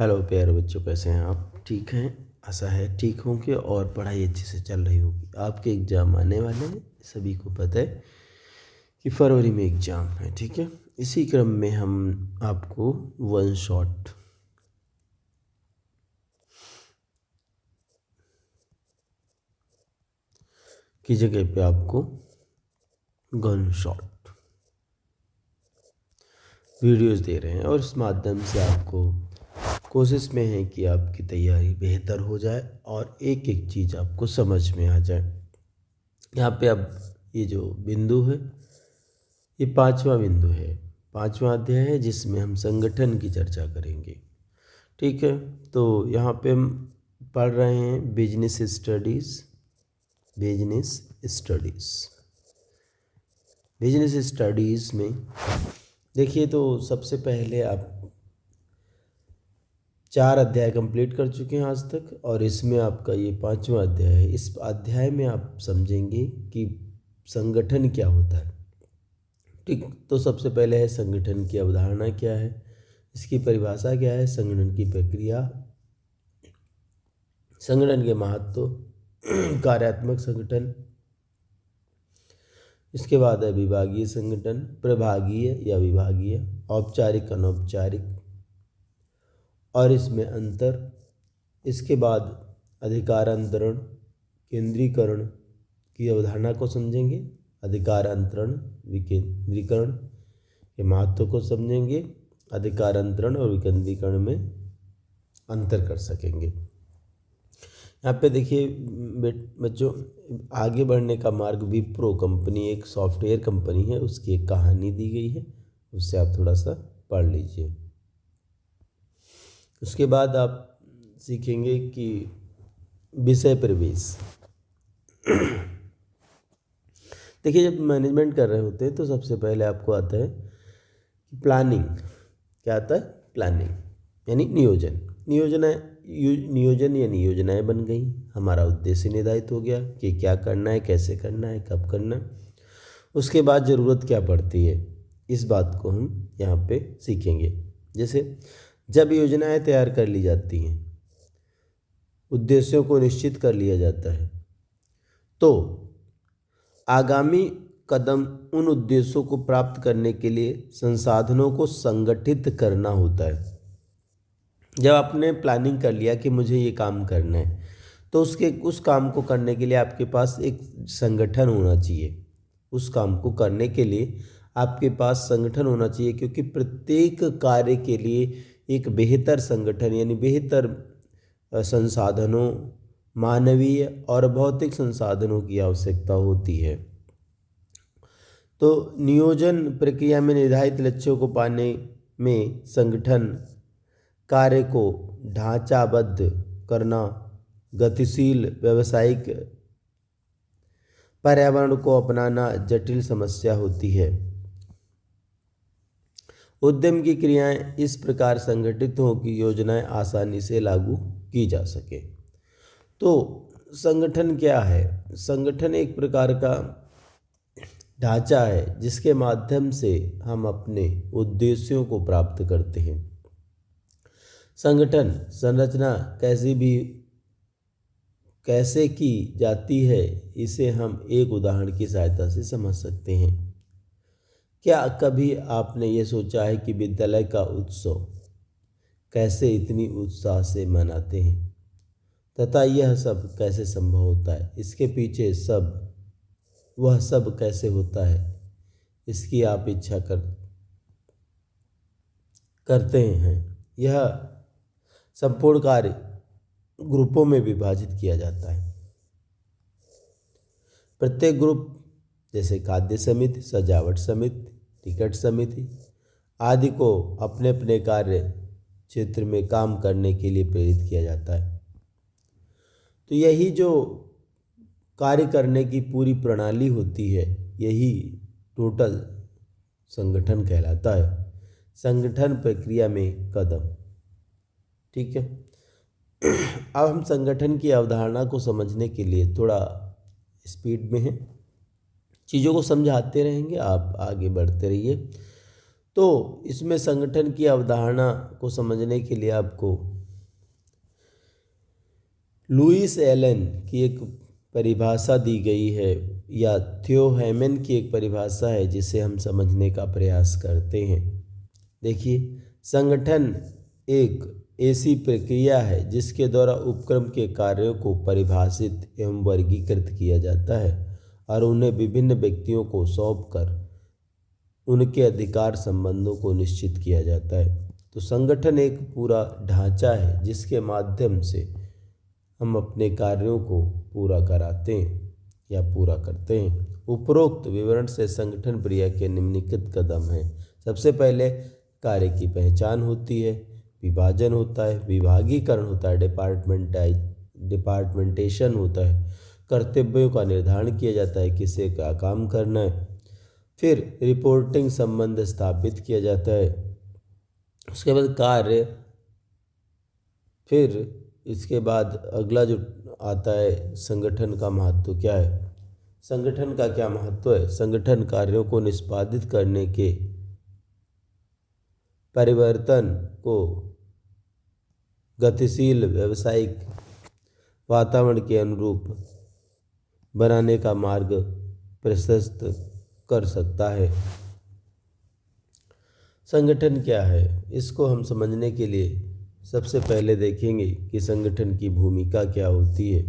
Hello प्यारे बच्चों, कैसे हैं आप? ठीक हैं? आशा है ठीक होंगे और पढ़ाई अच्छे से चल रही होगी। आपके एग्ज़ाम आने वाले हैं, सभी को पता है कि फरवरी में एग्ज़ाम है। ठीक है, इसी क्रम में हम आपको वन शॉट की जगह पे आपको गन शॉट वीडियोस दे रहे हैं और इस माध्यम से आपको कोशिश में है कि आपकी तैयारी बेहतर हो जाए और एक एक चीज़ आपको समझ में आ जाए। यहाँ पे अब ये जो बिंदु है, ये पांचवा बिंदु है, पांचवा अध्याय है जिसमें हम संगठन की चर्चा करेंगे। ठीक है, तो यहाँ पे हम पढ़ रहे हैं business studies. Business studies business studies में देखिए, तो सबसे पहले आप 4 अध्याय कंप्लीट कर चुके हैं आज तक और इसमें आपका ये पांचवा अध्याय है। इस अध्याय में आप समझेंगे कि संगठन क्या होता है। ठीक, तो सबसे पहले है संगठन की अवधारणा क्या है, इसकी परिभाषा क्या है, संगठन की प्रक्रिया, संगठन के महत्व, कार्यात्मक संगठन। इसके बाद है विभागीय संगठन, प्रभागीय या विभागीय, औपचारिक, अनौपचारिक और इसमें अंतर। इसके बाद अधिकारांतरण, केंद्रीकरण की अवधारणा को समझेंगे, अधिकारांतरण, विकेंद्रीकरण के महत्व को समझेंगे, अधिकारांतरण और विकेंद्रीकरण में अंतर कर सकेंगे। यहाँ पे देखिए बच्चों, आगे बढ़ने का मार्ग, विप्रो कंपनी एक सॉफ्टवेयर कंपनी है, उसकी एक कहानी दी गई है, उससे आप थोड़ा सा पढ़ लीजिए। उसके बाद आप सीखेंगे कि विषय प्रवेश। देखिए, जब मैनेजमेंट कर रहे होते हैं तो सबसे पहले आपको आता है कि प्लानिंग। क्या आता है? प्लानिंग यानी नियोजन। नियोजन यानी योजनाएं बन गई, हमारा उद्देश्य निर्धारित हो गया कि क्या करना है, कैसे करना है, कब करना है। उसके बाद ज़रूरत क्या पड़ती है, इस बात को हम यहाँ पे सीखेंगे। जैसे जब योजनाएं तैयार कर ली जाती हैं, उद्देश्यों को निश्चित कर लिया जाता है, तो आगामी कदम उन उद्देश्यों को प्राप्त करने के लिए संसाधनों को संगठित करना होता है। जब आपने प्लानिंग कर लिया कि मुझे ये काम करना है, तो उस काम को करने के लिए आपके पास एक संगठन होना चाहिए। उस काम को करने के लिए आपके पास संगठन होना चाहिए, क्योंकि प्रत्येक कार्य के लिए एक बेहतर संगठन यानी बेहतर संसाधनों, मानवीय और भौतिक संसाधनों की आवश्यकता होती है। तो नियोजन प्रक्रिया में निर्धारित लक्ष्यों को पाने में संगठन कार्य को ढांचाबद्ध करना, गतिशील व्यावसायिक पर्यावरण को अपनाना जटिल समस्या होती है। उद्यम की क्रियाएं इस प्रकार संगठित हों कि योजनाएं आसानी से लागू की जा सके। तो संगठन क्या है? संगठन एक प्रकार का ढांचा है जिसके माध्यम से हम अपने उद्देश्यों को प्राप्त करते हैं। संगठन संरचना कैसे की जाती है, इसे हम एक उदाहरण की सहायता से समझ सकते हैं। क्या कभी आपने ये सोचा है कि विद्यालय का उत्सव कैसे इतनी उत्साह से मनाते हैं तथा यह सब कैसे संभव होता है? इसके पीछे वह सब कैसे होता है, इसकी आप इच्छा करते हैं। यह संपूर्ण कार्य ग्रुपों में विभाजित किया जाता है। प्रत्येक ग्रुप, जैसे खाद्य समिति, सजावट समिति, टिकट समिति आदि को अपने अपने कार्य क्षेत्र में काम करने के लिए प्रेरित किया जाता है। तो यही जो कार्य करने की पूरी प्रणाली होती है, यही टोटल संगठन कहलाता है। संगठन प्रक्रिया में कदम। ठीक है, अब हम संगठन की अवधारणा को समझने के लिए थोड़ा स्पीड में हैं, चीज़ों को समझाते रहेंगे, आप आगे बढ़ते रहिए। तो इसमें संगठन की अवधारणा को समझने के लिए आपको लुईस एलन की एक परिभाषा दी गई है, या थियो हेमन की एक परिभाषा है, जिसे हम समझने का प्रयास करते हैं। देखिए, संगठन एक ऐसी प्रक्रिया है जिसके द्वारा उपक्रम के कार्यों को परिभाषित एवं वर्गीकृत किया जाता है और उन्हें विभिन्न व्यक्तियों को सौंपकर उनके अधिकार संबंधों को निश्चित किया जाता है। तो संगठन एक पूरा ढांचा है जिसके माध्यम से हम अपने कार्यों को पूरा कराते हैं या पूरा करते हैं। उपरोक्त विवरण से संगठन क्रिया के निम्नलिखित कदम हैं। सबसे पहले कार्य की पहचान होती है, विभाजन होता है, विभागीकरण होता है, डिपार्टमेंटेशन होता है, कर्तव्यों का निर्धारण किया जाता है, किसे क्या काम करना है, फिर रिपोर्टिंग संबंध स्थापित किया जाता है, उसके बाद कार्य, फिर इसके बाद अगला जो आता है संगठन का महत्व क्या है। संगठन का क्या महत्व है? संगठन कार्यों को निष्पादित करने के परिवर्तन को गतिशील व्यावसायिक वातावरण के अनुरूप बनाने का मार्ग प्रशस्त कर सकता है। संगठन क्या है, इसको हम समझने के लिए सबसे पहले देखेंगे कि संगठन की भूमिका क्या होती है।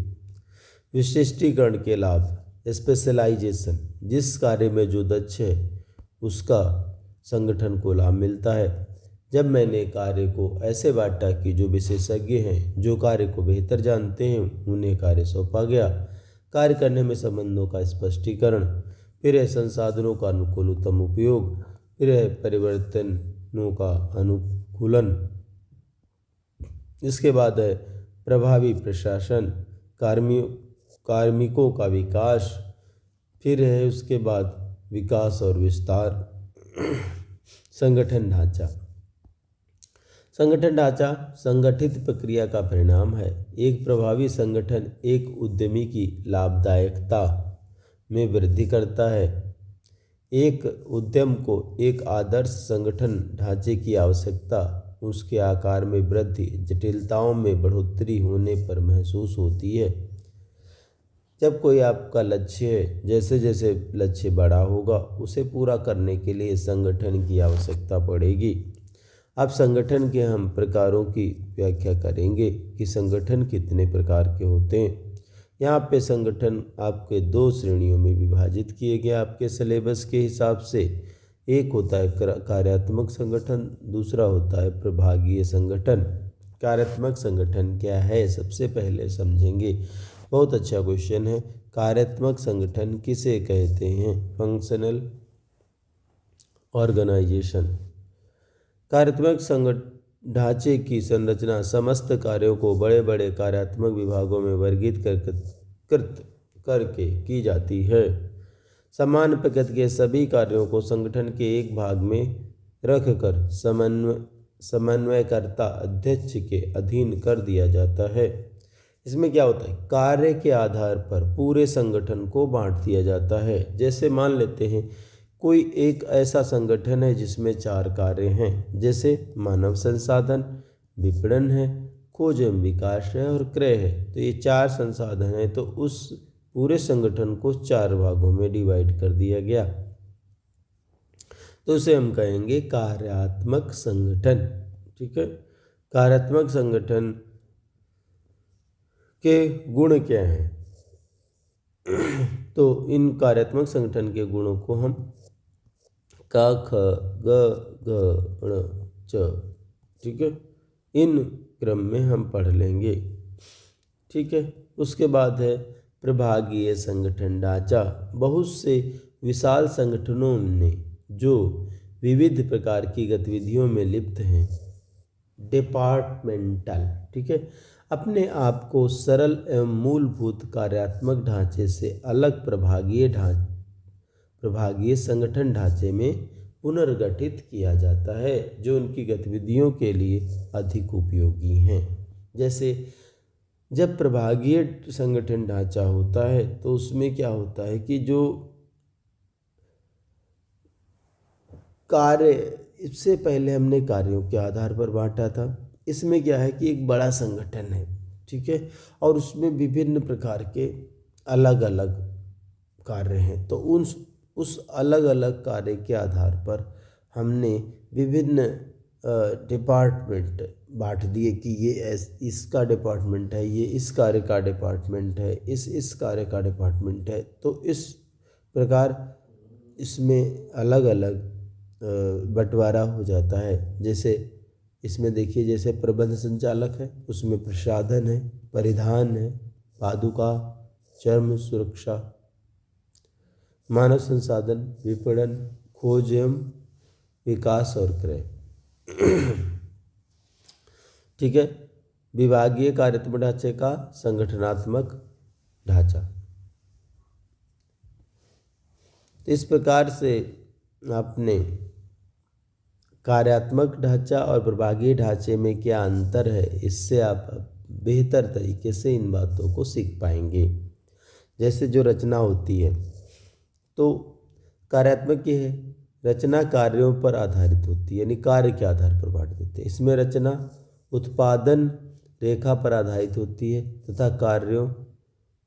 विशिष्टीकरण के लाभ, स्पेशलाइजेशन, जिस कार्य में जो दक्ष है उसका संगठन को लाभ मिलता है। जब मैंने कार्य को ऐसे बांटा कि जो विशेषज्ञ हैं, जो कार्य को बेहतर जानते हैं, उन्हें कार्य सौंपा गया। कार्य करने में संबंधों का स्पष्टीकरण, फिर है संसाधनों का अनुकूलतम उपयोग, फिर है परिवर्तनों का अनुकूलन, इसके बाद है प्रभावी प्रशासन, कार्मिकों का विकास, फिर है उसके बाद विकास और विस्तार। संगठन ढांचा, संगठन ढांचा संगठित प्रक्रिया का परिणाम है। एक प्रभावी संगठन एक उद्यमी की लाभदायकता में वृद्धि करता है। एक उद्यम को एक आदर्श संगठन ढांचे की आवश्यकता उसके आकार में वृद्धि, जटिलताओं में बढ़ोतरी होने पर महसूस होती है। जब कोई आपका लक्ष्य है, जैसे जैसे लक्ष्य बड़ा होगा उसे पूरा करने के लिए संगठन की आवश्यकता पड़ेगी। अब संगठन के हम प्रकारों की व्याख्या करेंगे कि संगठन कितने प्रकार के होते हैं। यहाँ पे संगठन आपके 2 श्रेणियों में विभाजित किए गए आपके सिलेबस के हिसाब से। एक होता है कार्यात्मक संगठन, दूसरा होता है प्रभागीय संगठन। कार्यात्मक संगठन क्या है, सबसे पहले समझेंगे। बहुत अच्छा क्वेश्चन है। कार्यात्मक संगठन किसे कहते हैं? Functional organisation. कार्यात्मक ढांचे की संरचना समस्त कार्यों को बड़े बड़े कार्यात्मक विभागों में वर्गीकृत करके की जाती है। समान प्रकृति के सभी कार्यों को संगठन के एक भाग में रखकर समन्वयकर्ता अध्यक्ष के अधीन कर दिया जाता है। इसमें क्या होता है, कार्य के आधार पर पूरे संगठन को बांट दिया जाता है। जैसे मान लेते हैं कोई एक ऐसा संगठन है जिसमें 4 कार्य हैं, जैसे मानव संसाधन, विपणन है, खोज एवं विकास है और क्रय है। तो ये 4 संसाधन है, तो उस पूरे संगठन को 4 भागों में डिवाइड कर दिया गया, तो उसे हम कहेंगे कार्यात्मक संगठन। ठीक है। कार्यात्मक संगठन के गुण क्या हैं? तो इन कार्यात्मक संगठन के गुणों को हम क ख ग घ ण च, ठीक है, इन क्रम में हम पढ़ लेंगे। ठीक है। उसके बाद है प्रभागीय संगठन ढांचा। बहुत से विशाल संगठनों ने जो विविध प्रकार की गतिविधियों में लिप्त हैं, डिपार्टमेंटल, ठीक है, अपने आप को सरल एवं मूलभूत कार्यात्मक ढांचे से अलग प्रभागीय संगठन ढांचे में पुनर्गठित किया जाता है, जो उनकी गतिविधियों के लिए अधिक उपयोगी हैं। जैसे जब प्रभागीय संगठन ढांचा होता है तो उसमें क्या होता है कि जो कार्य इससे पहले हमने कार्यों के आधार पर बांटा था। इसमें क्या है कि एक बड़ा संगठन है, ठीक है, और उसमें विभिन्न प्रकार के अलग अलग कार्य हैं। तो उस अलग अलग कार्य के आधार पर हमने विभिन्न डिपार्टमेंट बांट दिए कि ये इसका डिपार्टमेंट है, ये इस कार्य का डिपार्टमेंट है, इस कार्य का डिपार्टमेंट है। तो इस प्रकार इसमें अलग अलग बंटवारा हो जाता है। जैसे इसमें देखिए, जैसे प्रबंध संचालक है, उसमें प्रसाधन है, परिधान है, पादुका, चर्म सुरक्षा, मानव संसाधन, विपणन, खोज एवं विकास और क्रय। ठीक है। विभागीय कार्यात्मक ढांचे का संगठनात्मक ढांचा। तो इस प्रकार से आपने कार्यात्मक ढांचा और विभागीय ढांचे में क्या अंतर है, इससे आप बेहतर तरीके से इन बातों को सीख पाएंगे। जैसे जो रचना होती है, तो कार्यात्मक ये है, रचना कार्यों पर आधारित होती है, यानी कार्य के आधार पर बांट देते हैं। इसमें रचना उत्पादन रेखा पर आधारित होती है तथा कार्यों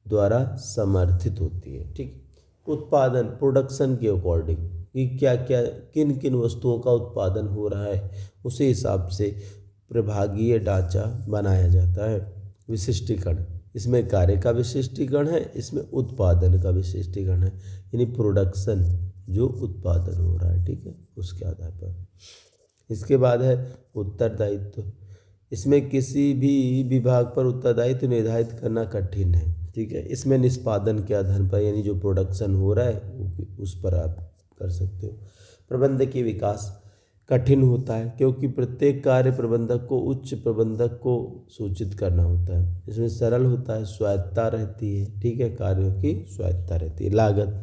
द्वारा समर्थित होती है। ठीक, उत्पादन प्रोडक्शन के अकॉर्डिंग कि क्या क्या किन किन वस्तुओं का उत्पादन हो रहा है, उसी हिसाब से प्रभागीय ढांचा बनाया जाता है। विशिष्टीकरण, इसमें कार्य का विशिष्टीकरण है, इसमें उत्पादन का विशिष्टीकरण है, यानी प्रोडक्शन जो उत्पादन हो रहा है, ठीक है, उसके आधार पर। इसके बाद है उत्तरदायित्व। इसमें किसी भी विभाग पर उत्तरदायित्व निर्धारित करना कठिन है, ठीक है। इसमें निष्पादन के आधार पर, यानी जो प्रोडक्शन हो रहा है उस पर आप कर सकते हो। प्रबंधकीय विकास कठिन होता है क्योंकि प्रत्येक कार्य प्रबंधक को उच्च प्रबंधक को सूचित करना होता है। इसमें सरल होता है, स्वायत्तता रहती है, ठीक है, कार्यों की स्वायत्तता रहती है। लागत,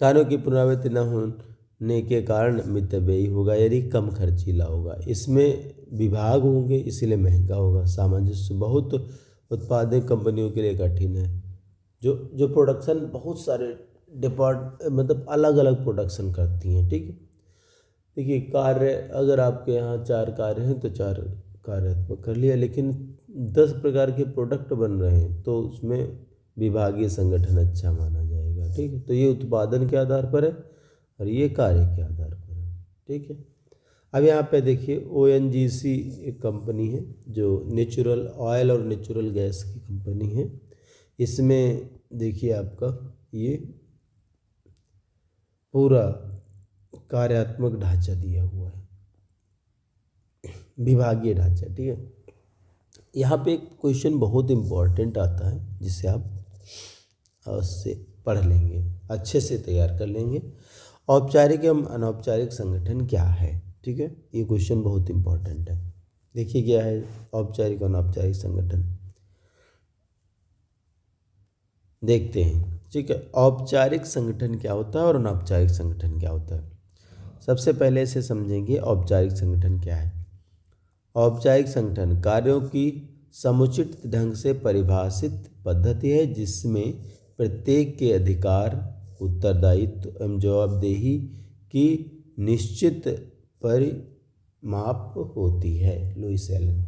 कार्यों की पुनरावृत्ति न होने के कारण मितव्ययी होगा, यानी कम खर्चीला होगा। इसमें विभाग होंगे इसीलिए महंगा होगा। सामंजस्य, बहुत उत्पादक कंपनियों के लिए कठिन है। जो प्रोडक्शन बहुत सारे मतलब अलग अलग प्रोडक्शन करती हैं, ठीक है। देखिए, कार्य अगर आपके यहाँ 4 कार्य हैं तो 4 कार्यात्मक कर लिया, लेकिन 10 प्रकार के प्रोडक्ट बन रहे हैं तो उसमें विभागीय संगठन अच्छा माना जाएगा, ठीक है। तो ये उत्पादन के आधार पर है और ये कार्य के आधार पर है, ठीक है। अब यहाँ पे देखिए ONGC एक कंपनी है जो नेचुरल ऑयल और नेचुरल गैस की कंपनी है। इसमें देखिए आपका ये पूरा कार्यात्मक ढांचा दिया हुआ है, विभागीय ढांचा, ठीक है। यहाँ पे एक क्वेश्चन बहुत इम्पोर्टेंट आता है जिसे आप उससे पढ़ लेंगे, अच्छे से तैयार कर लेंगे। औपचारिक एवं अनौपचारिक संगठन क्या है, ठीक है, ये क्वेश्चन बहुत इम्पोर्टेंट है। देखिए क्या है औपचारिक और अनौपचारिक संगठन, देखते हैं, ठीक है। औपचारिक संगठन क्या होता है और अनौपचारिक संगठन क्या होता है। सबसे पहले इसे समझेंगे औपचारिक संगठन क्या है। औपचारिक संगठन कार्यों की समुचित ढंग से परिभाषित पद्धति है जिसमें प्रत्येक के अधिकार, उत्तरदायित्व एवं जवाबदेही की निश्चित परिमाप होती है। Louis Allen.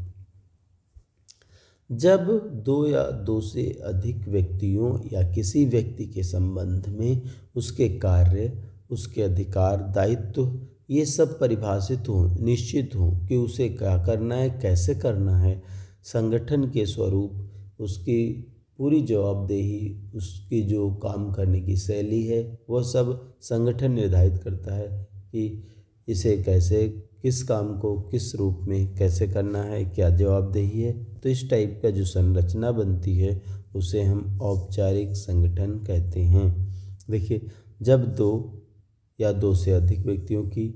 जब 2 या 2 से अधिक व्यक्तियों या किसी व्यक्ति के संबंध में उसके कार्य, उसके अधिकार, दायित्व ये सब परिभाषित हों, निश्चित हों कि उसे क्या करना है, कैसे करना है, संगठन के स्वरूप, उसकी पूरी जवाबदेही, उसकी जो काम करने की शैली है, वह सब संगठन निर्धारित करता है कि इसे कैसे, किस काम को किस रूप में कैसे करना है, क्या जवाबदेही है। तो इस टाइप का जो संरचना बनती है उसे हम औपचारिक संगठन कहते हैं। देखिए, जब 2 या 2 से अधिक व्यक्तियों की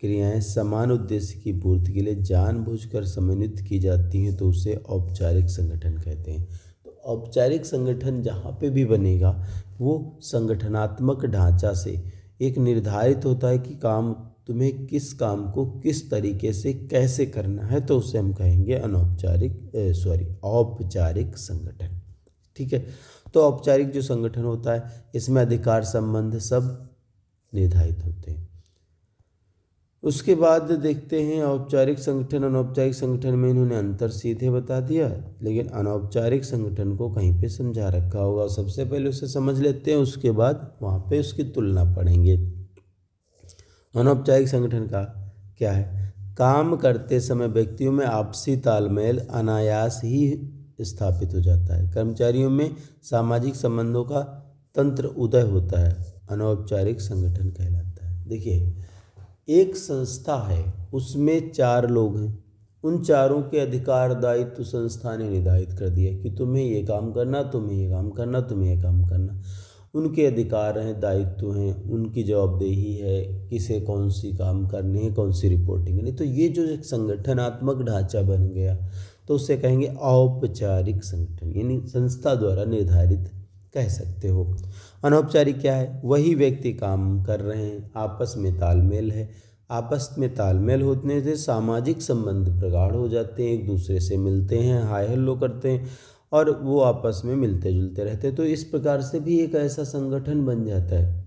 क्रियाएं समान उद्देश्य की पूर्ति के लिए जानबूझकर समन्वित की जाती हैं तो उसे औपचारिक संगठन कहते हैं। तो औपचारिक संगठन जहाँ पे भी बनेगा वो संगठनात्मक ढांचा से एक निर्धारित होता है कि तुम्हें किस काम को किस तरीके से कैसे करना है, तो उसे हम कहेंगे औपचारिक संगठन, ठीक है। तो औपचारिक जो संगठन होता है इसमें अधिकार संबंध सब निर्धारित होते हैं। उसके बाद देखते हैं औपचारिक संगठन अनौपचारिक संगठन में इन्होंने अंतर सीधे बता दिया, लेकिन अनौपचारिक संगठन को कहीं पे समझा रखा होगा। सबसे पहले उसे समझ लेते हैं, उसके बाद वहाँ पे उसकी तुलना पढ़ेंगे। अनौपचारिक संगठन का क्या है? काम करते समय व्यक्तियों में आपसी तालमेल अनायास ही स्थापित हो जाता है। कर्मचारियों में सामाजिक संबंधों का तंत्र उदय होता है, अनौपचारिक संगठन कहलाता है। देखिए, एक संस्था है, उसमें 4 लोग हैं, उन चारों के अधिकार दायित्व संस्था ने निर्धारित कर दिया कि तुम्हें ये काम करना, तुम्हें ये काम करना, तुम्हें ये काम करना। उनके अधिकार हैं, दायित्व हैं, उनकी जवाबदेही है, किसे कौन सी काम करने हैं, कौन सी रिपोर्टिंग करनी। तो ये जो एक संगठनात्मक ढांचा बन गया, तो उसे कहेंगे औपचारिक संगठन, यानी संस्था द्वारा निर्धारित कह सकते हो। अनौपचारिक क्या है? वही व्यक्ति काम कर रहे हैं, आपस में तालमेल है, आपस में तालमेल होने से सामाजिक संबंध प्रगाढ़ हो जाते हैं, एक दूसरे से मिलते हैं, हाय हेलो करते हैं और वो आपस में मिलते जुलते रहते हैं। तो इस प्रकार से भी एक ऐसा संगठन बन जाता है,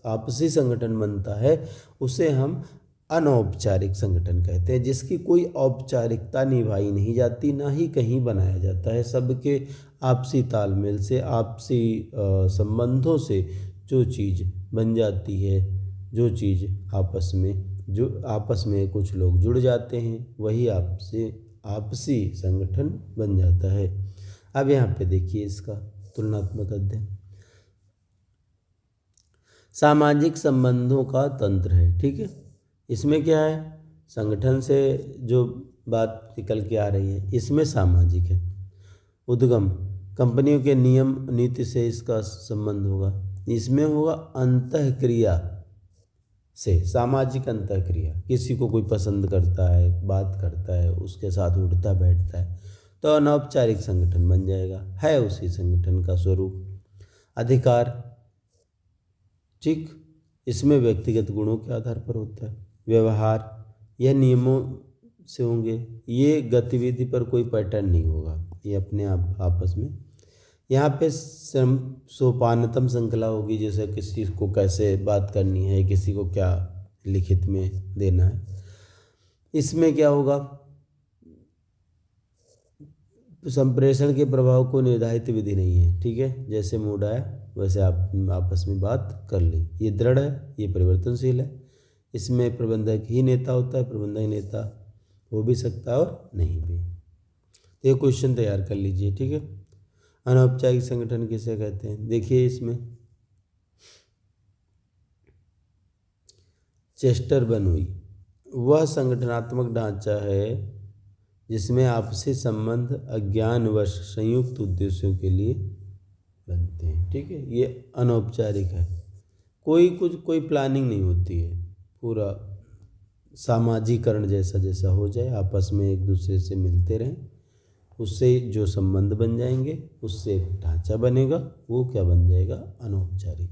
आपसी संगठन बनता है, उसे हम अनौपचारिक संगठन कहते हैं, जिसकी कोई औपचारिकता निभाई नहीं जाती, ना ही कहीं बनाया जाता है। सबके आपसी तालमेल से, आपसी संबंधों से जो चीज़ बन जाती है, जो चीज़ आपस में कुछ लोग जुड़ जाते हैं, वही आपसी संगठन बन जाता है। अब यहाँ पे देखिए इसका तुलनात्मक अध्ययन, सामाजिक संबंधों का तंत्र है। ठीक है, इसमें क्या है? संगठन से जो बात निकल के आ रही है, इसमें सामाजिक है। उद्गम, कंपनियों के नियम नीति से इसका संबंध होगा। इसमें होगा अंतःक्रिया से, सामाजिक अंतःक्रिया, किसी को कोई पसंद करता है, बात करता है, उसके साथ उठता बैठता है, तो अनौपचारिक संगठन बन जाएगा, है उसी संगठन का स्वरूप। अधिकार, ठीक, इसमें व्यक्तिगत गुणों के आधार पर होता है। व्यवहार, यह नियमों से होंगे, ये गतिविधि पर कोई पैटर्न नहीं होगा, ये अपने आप आपस में। यहाँ पे सोपानतम श्रृंखला होगी, जैसे किसी को कैसे बात करनी है, किसी को क्या लिखित में देना है। इसमें क्या होगा? संप्रेषण के प्रभाव को निर्धारित विधि नहीं है। ठीक है, जैसे मूड आया वैसे आप आपस में बात कर ली। ये दृढ़ है, ये परिवर्तनशील है। इसमें प्रबंधक ही नेता होता है, प्रबंधक नेता हो भी सकता है और नहीं भी। तो ये क्वेश्चन तैयार कर लीजिए। ठीक है, अनौपचारिक संगठन किसे कहते हैं? देखिए, इसमें चेस्टर बनोई, वह संगठनात्मक ढांचा है जिसमें आपसी संबंध अज्ञानवश संयुक्त उद्देश्यों के लिए बनते हैं। ठीक है, ये अनौपचारिक है, कोई प्लानिंग नहीं होती है, पूरा सामाजिकरण जैसा जैसा हो जाए, आपस में एक दूसरे से मिलते रहें, उससे जो संबंध बन जाएंगे, उससे एक ढांचा बनेगा, वो क्या बन जाएगा? अनौपचारिक।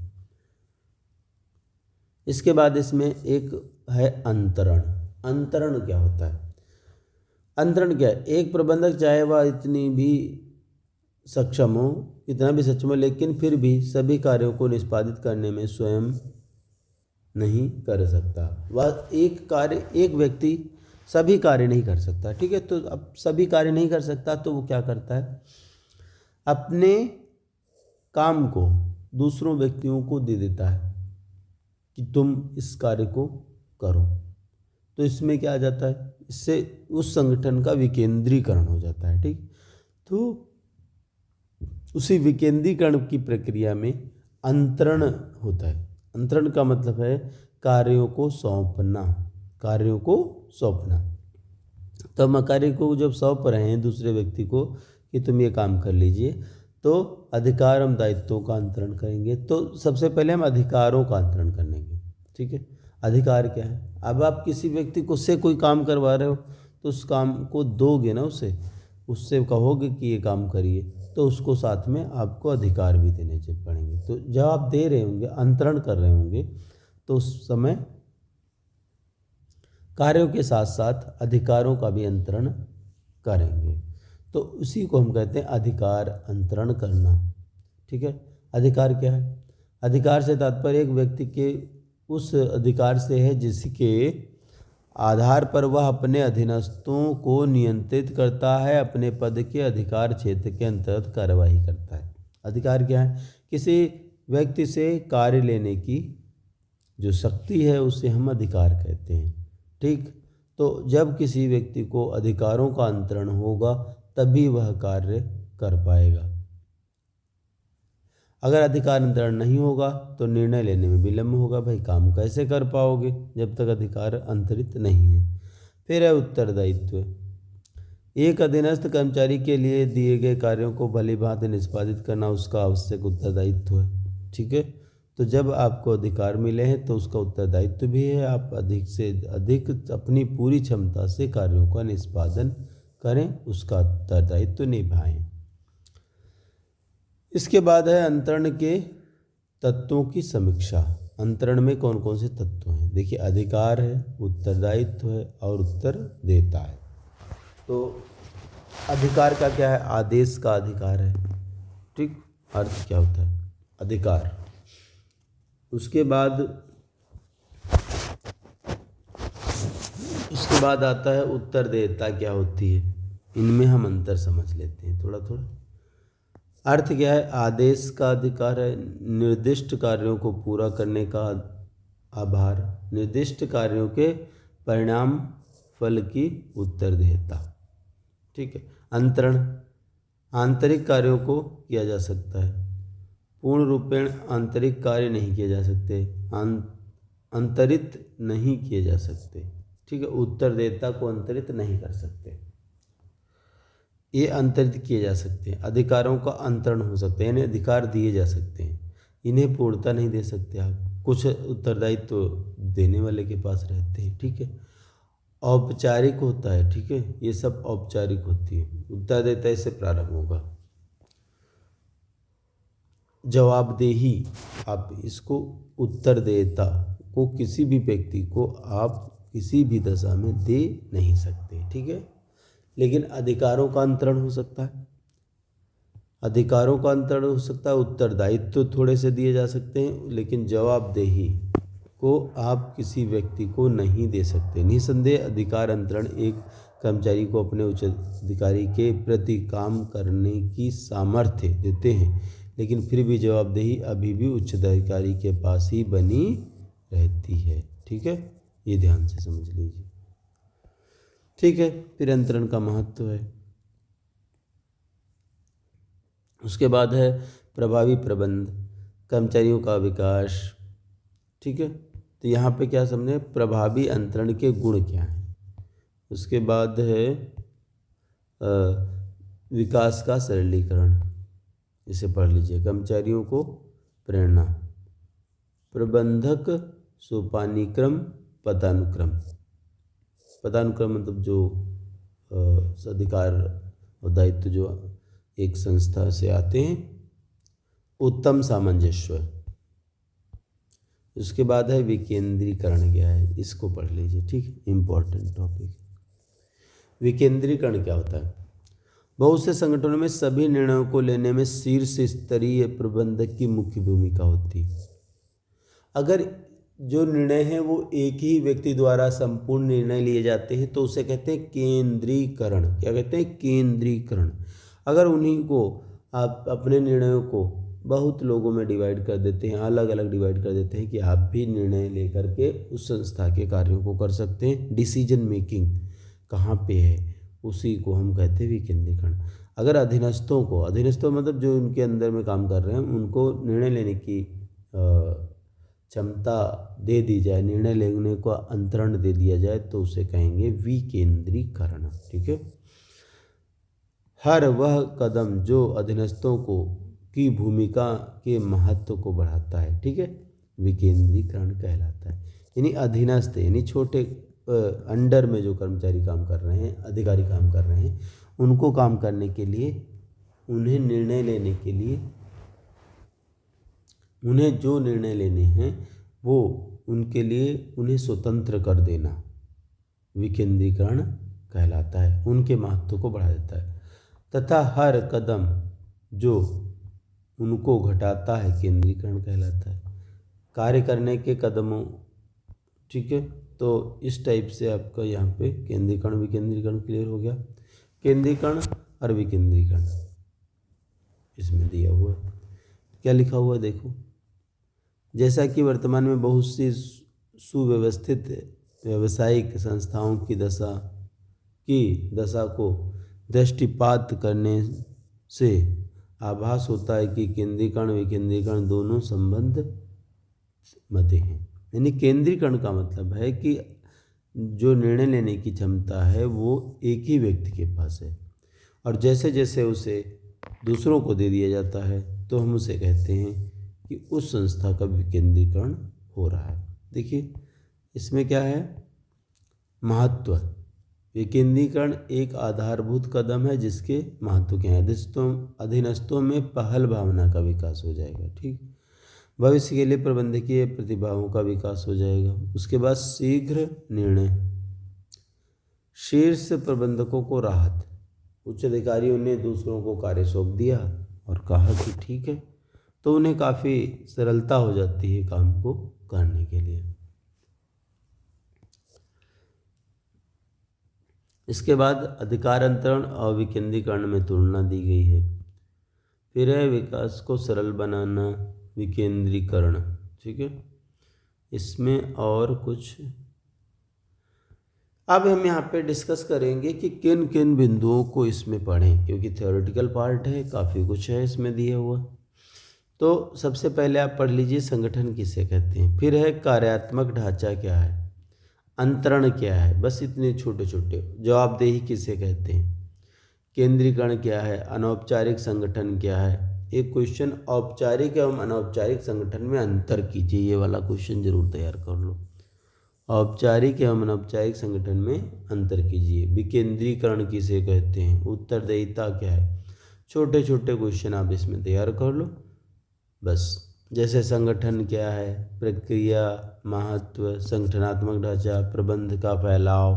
इसके बाद इसमें एक है अंतरण। अंतरण क्या होता है? अंतरण क्या है? एक प्रबंधक चाहे वह इतनी भी सक्षम हो, इतना भी सक्षम हो, लेकिन फिर भी सभी कार्यों को निष्पादित करने में स्वयं नहीं कर सकता। वह एक व्यक्ति सभी कार्य नहीं कर सकता। ठीक है, तो अब सभी कार्य नहीं कर सकता तो वो क्या करता है? अपने काम को दूसरों व्यक्तियों को दे देता है कि तुम इस कार्य को करो। तो इसमें क्या आ जाता है? इससे उस संगठन का विकेंद्रीकरण हो जाता है। ठीक, तो उसी विकेंद्रीकरण की प्रक्रिया में अंतरण होता है। अंतरण का मतलब है कार्यों को सौंपना, कार्यों को सौंपना। तो हम कार्य को जब सौंप रहे हैं दूसरे व्यक्ति को कि तुम ये काम कर लीजिए, तो अधिकार एवं दायित्वों का अंतरण करेंगे। तो सबसे पहले हम अधिकारों का अंतरण करेंगे। ठीक है, अधिकार क्या है? अब आप किसी व्यक्ति को से कोई काम करवा रहे हो, तो उस काम को दोगे ना, उससे कहोगे कि ये काम करिए, तो उसको साथ में आपको अधिकार भी देने पड़ेंगे। तो जब आप दे रहे होंगे, अंतरण कर रहे होंगे, तो उस समय कार्यों के साथ साथ अधिकारों का भी अंतरण करेंगे। तो उसी को हम कहते हैं अधिकार अंतरण करना। ठीक है, अधिकार क्या है? अधिकार से तात्पर्य एक व्यक्ति के उस अधिकार से है जिसके आधार पर वह अपने अधीनस्थों को नियंत्रित करता है, अपने पद के अधिकार क्षेत्र के अंतर्गत कार्यवाही करता है। अधिकार क्या है? किसी व्यक्ति से कार्य लेने की जो शक्ति है उसे हम अधिकार कहते हैं। ठीक, तो जब किसी व्यक्ति को अधिकारों का अंतरण होगा तभी वह कार्य कर पाएगा। अगर अधिकार अंतरण नहीं होगा तो निर्णय लेने में विलम्ब होगा। भाई काम कैसे कर पाओगे जब तक अधिकार अंतरित नहीं है। फिर है उत्तरदायित्व। एक अधीनस्थ कर्मचारी के लिए दिए गए कार्यों को भली भांति निष्पादित करना उसका आवश्यक उत्तरदायित्व है। ठीक है, तो जब आपको अधिकार मिले हैं तो उसका उत्तरदायित्व भी है, आप अधिक से अधिक अपनी पूरी क्षमता से कार्यों का निष्पादन करें, उसका उत्तरदायित्व निभाएं। इसके बाद है अंतरण के तत्वों की समीक्षा। अंतरण में कौन कौन से तत्व हैं? देखिए, अधिकार है, उत्तरदायित्व है और उत्तरदेता है। तो अधिकार का क्या है? आदेश का अधिकार है। ठीक, अर्थ क्या होता है? अधिकार। उसके बाद आता है उत्तरदेयता क्या होती है। इनमें हम अंतर समझ लेते हैं थोड़ा थोड़ा। अर्थ क्या है? आदेश का अधिकार है, निर्दिष्ट कार्यों को पूरा करने का आभार, निर्दिष्ट कार्यों के परिणाम फल की उत्तरदेयता। ठीक है। अंतरण, आंतरिक कार्यों को किया जा सकता है, पूर्ण रूपेण आंतरिक कार्य नहीं किए जा सकते, अंतरित नहीं किए जा सकते। ठीक है, उत्तरदेयता को अंतरित नहीं कर सकते, ये अंतरित किए जा सकते हैं। अधिकारों का अंतरण हो सकता है, यानी अधिकार दिए जा सकते हैं, इन्हें पूर्णता नहीं दे सकते आप। कुछ उत्तरदायित्व तो देने वाले के पास रहते हैं। ठीक है, औपचारिक होता है। ठीक है, ये सब औपचारिक होती है। उत्तरदेयता से प्रारंभ होगा। जवाबदेही, आप इसको उत्तरदेयता को किसी भी व्यक्ति को आप किसी भी दशा में दे नहीं सकते। ठीक है, लेकिन अधिकारों का अंतरण हो सकता है, अधिकारों का अंतरण हो सकता है, उत्तरदायित्व तो थोड़े से दिए जा सकते हैं, लेकिन जवाबदेही को आप किसी व्यक्ति को नहीं दे सकते। निसंदेह अधिकार अंतरण एक कर्मचारी को अपने उच्च अधिकारी के प्रति काम करने की सामर्थ्य देते हैं, लेकिन फिर भी जवाबदेही अभी भी उच्च अधिकारी के पास ही बनी रहती है। ठीक है, ये ध्यान से समझ लीजिए। ठीक है, फिर अंतरण का महत्व है। उसके बाद है प्रभावी प्रबंध, कर्मचारियों का विकास। ठीक है, तो यहाँ पे क्या समझे? प्रभावी अंतरण के गुण क्या हैं। उसके बाद है विकास का सरलीकरण, इसे पढ़ लीजिए। कर्मचारियों को प्रेरणा, प्रबंधक सोपानीक्रम, पदानुक्रम। पदानुक्रम मतलब जो अधिकार और दायित्व जो एक संस्था से आते हैं। उत्तम सामंजस्य। उसके बाद है विकेंद्रीकरण क्या है, इसको पढ़ लीजिए। ठीक, इम्पोर्टेंट टॉपिक। विकेंद्रीकरण क्या होता है? बहुत से संगठनों में सभी निर्णयों को लेने में शीर्ष स्तरीय प्रबंधक की मुख्य भूमिका होती है। अगर जो निर्णय है वो एक ही व्यक्ति द्वारा संपूर्ण निर्णय लिए जाते हैं तो उसे कहते हैं केंद्रीकरण। क्या कहते हैं? केंद्रीकरण। अगर उन्हीं को आप अपने निर्णयों को बहुत लोगों में डिवाइड कर देते हैं, अलग अलग डिवाइड कर देते हैं कि आप भी निर्णय लेकर के उस संस्था के कार्यों को कर सकते हैं, डिसीजन मेकिंग कहाँ पे है, उसी को हम कहते हैं विकेंद्रीकरण। अगर अधीनस्थों मतलब जो उनके अंदर में काम कर रहे हैं उनको निर्णय लेने की क्षमता दे दी जाए, निर्णय लेने को अंतरण दे दिया जाए तो उसे कहेंगे विकेंद्रीकरण। ठीक है, हर वह कदम जो अधीनस्थों को की भूमिका के महत्व को बढ़ाता है, ठीक है, विकेंद्रीकरण कहलाता है। यानी अधीनस्थ यानी छोटे अंडर में जो कर्मचारी काम कर रहे हैं, अधिकारी काम कर रहे हैं, उनको काम करने के लिए, उन्हें निर्णय लेने के लिए, उन्हें जो निर्णय लेने हैं वो उनके लिए उन्हें स्वतंत्र कर देना विकेंद्रीकरण कहलाता है, उनके महत्व को बढ़ा देता है। तथा हर कदम जो उनको घटाता है केंद्रीकरण कहलाता है। कार्य करने के कदमों, ठीक है। तो इस टाइप से आपका यहाँ पे केंद्रीकरण विकेंद्रीकरण क्लियर हो गया। केंद्रीकरण और विकेंद्रीकरण इसमें दिया हुआ है। क्या लिखा हुआ है देखो, जैसा कि वर्तमान में बहुत सी सुव्यवस्थित व्यावसायिक संस्थाओं की दशा को दृष्टिपात करने से आभास होता है कि केंद्रीकरण विकेंद्रीकरण दोनों संबंध मते हैं। यानी केंद्रीकरण का मतलब है कि जो निर्णय लेने की क्षमता है वो एक ही व्यक्ति के पास है, और जैसे जैसे उसे दूसरों को दे दिया जाता है तो हम उसे कहते हैं कि उस संस्था का विकेंद्रीकरण हो रहा है। देखिए इसमें क्या है, महत्व। विकेंद्रीकरण एक आधारभूत कदम है जिसके महत्व के अधीनस्थों में पहल भावना का विकास हो जाएगा, ठीक। भविष्य के लिए प्रबंधकीय प्रतिभाओं का विकास हो जाएगा। उसके बाद शीघ्र निर्णय, शीर्ष प्रबंधकों को राहत, उच्च अधिकारियों ने दूसरों को कार्य सौंप दिया और कहा कि ठीक है, तो उन्हें काफ़ी सरलता हो जाती है काम को करने के लिए। इसके बाद अधिकार अंतरण और विकेंद्रीकरण में तुलना दी गई है। फिर है विकास को सरल बनाना, विकेंद्रीकरण, ठीक है। इसमें और कुछ अब हम यहाँ पे डिस्कस करेंगे कि किन किन बिंदुओं को इसमें पढ़ें, क्योंकि थ्योरेटिकल पार्ट है, काफ़ी कुछ है इसमें दिया हुआ। तो सबसे पहले आप पढ़ लीजिए संगठन किसे कहते हैं, फिर है कार्यात्मक ढांचा क्या है, अंतरण क्या है, बस इतने छोटे छोटे। जवाबदेही किसे कहते हैं, केंद्रीकरण क्या है, अनौपचारिक संगठन क्या है। एक क्वेश्चन औपचारिक एवं अनौपचारिक संगठन में अंतर कीजिए, ये वाला क्वेश्चन जरूर तैयार कर लो। औपचारिक एवं अनौपचारिक संगठन में अंतर कीजिए। विकेंद्रीकरण किसे कहते हैं, उत्तरदायिता क्या है। छोटे छोटे क्वेश्चन आप इसमें तैयार कर लो बस। जैसे संगठन क्या है, प्रक्रिया, महत्व, संगठनात्मक ढांचा, प्रबंध का फैलाव,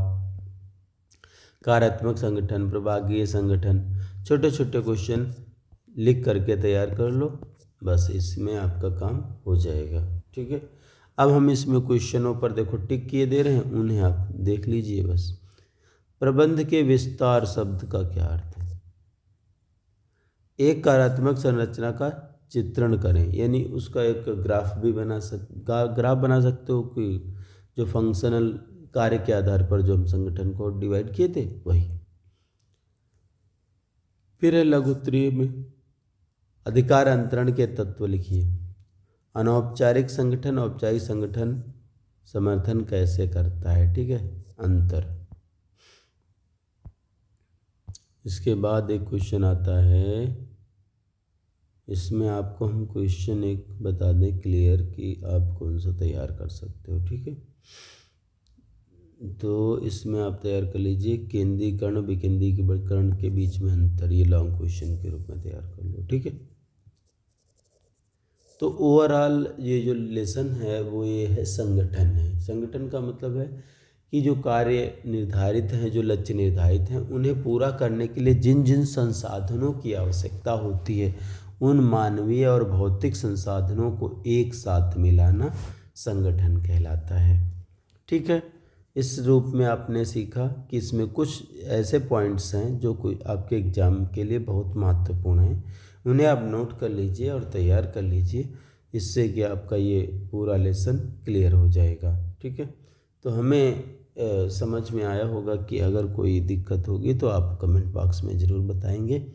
कार्यात्मक संगठन, प्रभागीय संगठन। छोटे छोटे क्वेश्चन लिख करके तैयार कर लो बस, इसमें आपका काम हो जाएगा, ठीक है। अब हम इसमें क्वेश्चनों पर देखो टिक किए दे रहे हैं, उन्हें आप देख लीजिए बस। प्रबंध के विस्तार शब्द का क्या अर्थ है, एक कार्यात्मक संरचना का चित्रण करें, यानी उसका एक ग्राफ बना सकते हो कि जो फंक्शनल कार्य के आधार पर जो हम संगठन को डिवाइड किए थे वही। फिर है लघुत्तरीय में अधिकार अंतरण के तत्व लिखिए। अनौपचारिक संगठन औपचारिक संगठन समर्थन कैसे करता है, ठीक है, अंतर। इसके बाद एक क्वेश्चन आता है, इसमें आपको हम क्वेश्चन एक बता दें क्लियर कि आप कौन सा तैयार कर सकते हो, ठीक है। तो इसमें आप तैयार कर लीजिए केंद्रीकरण विकेंद्रीकरण के बीच में अंतर, ये लॉन्ग क्वेश्चन के रूप में तैयार कर लो, ठीक है। तो ओवरऑल ये जो लेसन है वो ये है संगठन है। संगठन का मतलब है कि जो कार्य निर्धारित हैं, जो लक्ष्य निर्धारित हैं, उन्हें पूरा करने के लिए जिन जिन संसाधनों की आवश्यकता होती है उन मानवीय और भौतिक संसाधनों को एक साथ मिलाना संगठन कहलाता है, ठीक है। इस रूप में आपने सीखा कि इसमें कुछ ऐसे पॉइंट्स हैं जो कोई आपके एग्जाम के लिए बहुत महत्वपूर्ण हैं, उन्हें आप नोट कर लीजिए और तैयार कर लीजिए, इससे कि आपका ये पूरा लेसन क्लियर हो जाएगा, ठीक है। तो हमें समझ में आया होगा कि अगर कोई दिक्कत होगी तो आप कमेंट बॉक्स में ज़रूर बताएंगे,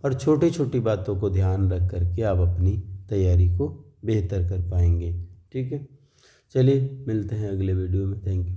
और छोटी छोटी बातों को ध्यान रख करके आप अपनी तैयारी को बेहतर कर पाएंगे, ठीक है। चलिए मिलते हैं अगले वीडियो में, थैंक यू।